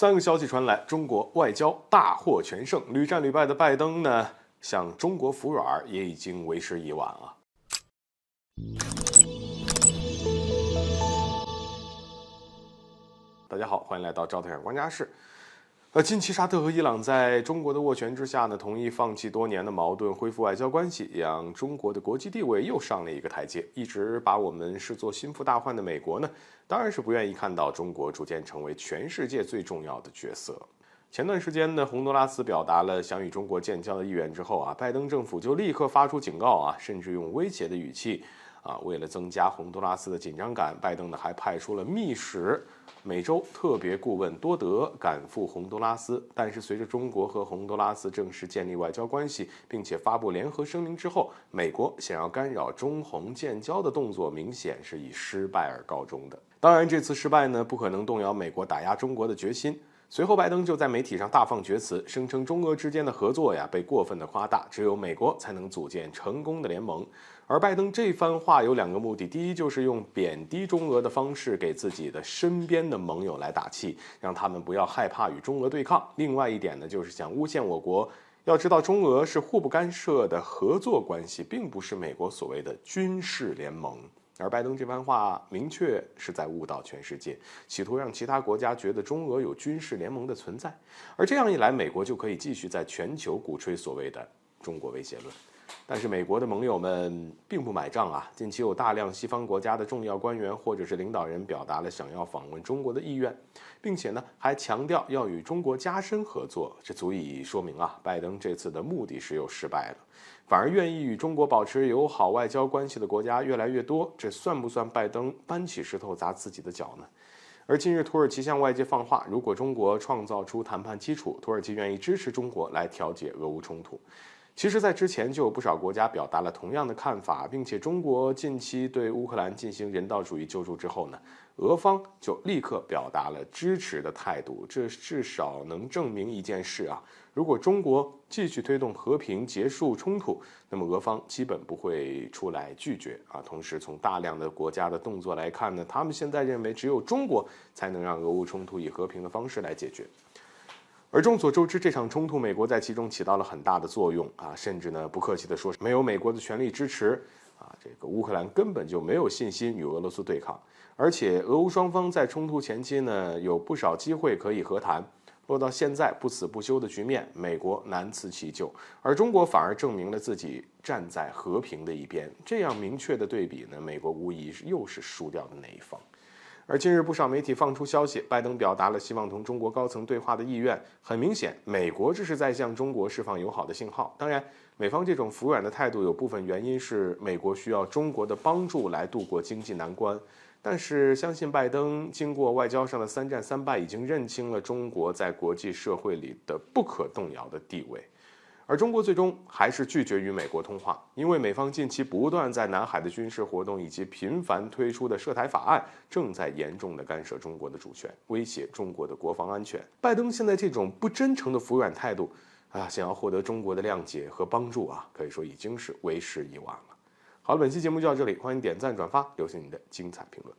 三个消息传来，中国外交大获全胜，屡战屡败的拜登呢，向中国服软也已经为时已晚啊。大家好，欢迎来到赵太阳观察室。近期沙特和伊朗在中国的斡旋之下呢，同意放弃多年的矛盾，恢复外交关系，让中国的国际地位又上了一个台阶。一直把我们视作心腹大患的美国呢，当然是不愿意看到中国逐渐成为全世界最重要的角色。前段时间呢，洪都拉斯表达了想与中国建交的意愿之后啊，拜登政府就立刻发出警告啊，甚至用威胁的语气啊，为了增加洪都拉斯的紧张感，拜登呢还派出了密使美洲特别顾问多德赶赴洪都拉斯。但是随着中国和洪都拉斯正式建立外交关系，并且发布联合声明之后，美国想要干扰中洪建交的动作明显是以失败而告终的。当然，这次失败呢，不可能动摇美国打压中国的决心。随后，拜登就在媒体上大放厥词，声称中俄之间的合作被过分的夸大，只有美国才能组建成功的联盟。而拜登这番话有两个目的，第一就是用贬低中俄的方式给自己的身边的盟友来打气，让他们不要害怕与中俄对抗；另外一点呢，就是想诬陷我国。要知道，中俄是互不干涉的合作关系，并不是美国所谓的军事联盟。而拜登这番话明确是在误导全世界，企图让其他国家觉得中俄有军事联盟的存在，而这样一来，美国就可以继续在全球鼓吹所谓的中国威胁论。但是美国的盟友们并不买账啊！近期有大量西方国家的重要官员或者是领导人表达了想要访问中国的意愿，并且呢还强调要与中国加深合作，这足以说明啊，拜登这次的目的是又失败了。反而愿意与中国保持友好外交关系的国家越来越多，这算不算拜登搬起石头砸自己的脚呢？而近日土耳其向外界放话，如果中国创造出谈判基础，土耳其愿意支持中国来调解俄乌冲突。其实在之前就有不少国家表达了同样的看法，并且中国近期对乌克兰进行人道主义救助之后呢，俄方就立刻表达了支持的态度。这至少能证明一件事啊，如果中国继续推动和平结束冲突，那么俄方基本不会出来拒绝啊。同时从大量的国家的动作来看呢，他们现在认为只有中国才能让俄乌冲突以和平的方式来解决。而众所周知，这场冲突美国在其中起到了很大的作用啊，甚至呢不客气地说，没有美国的全力支持啊，这个乌克兰根本就没有信心与俄罗斯对抗。而且俄乌双方在冲突前期呢有不少机会可以和谈，落到现在不死不休的局面，美国难辞其咎，而中国反而证明了自己站在和平的一边。这样明确的对比呢，美国无疑又是输掉的那一方。而近日不少媒体放出消息，拜登表达了希望同中国高层对话的意愿。很明显，美国这是在向中国释放友好的信号。当然，美方这种服软的态度有部分原因是美国需要中国的帮助来度过经济难关。但是，相信拜登经过外交上的3战3败，已经认清了中国在国际社会里的不可动摇的地位。而中国最终还是拒绝与美国通话，因为美方近期不断在南海的军事活动以及频繁推出的涉台法案，正在严重的干涉中国的主权，威胁中国的国防安全。拜登现在这种不真诚的服软态度啊，想要获得中国的谅解和帮助啊，可以说已经是为时已晚了。好了，本期节目就到这里，欢迎点赞转发，留下你的精彩评论。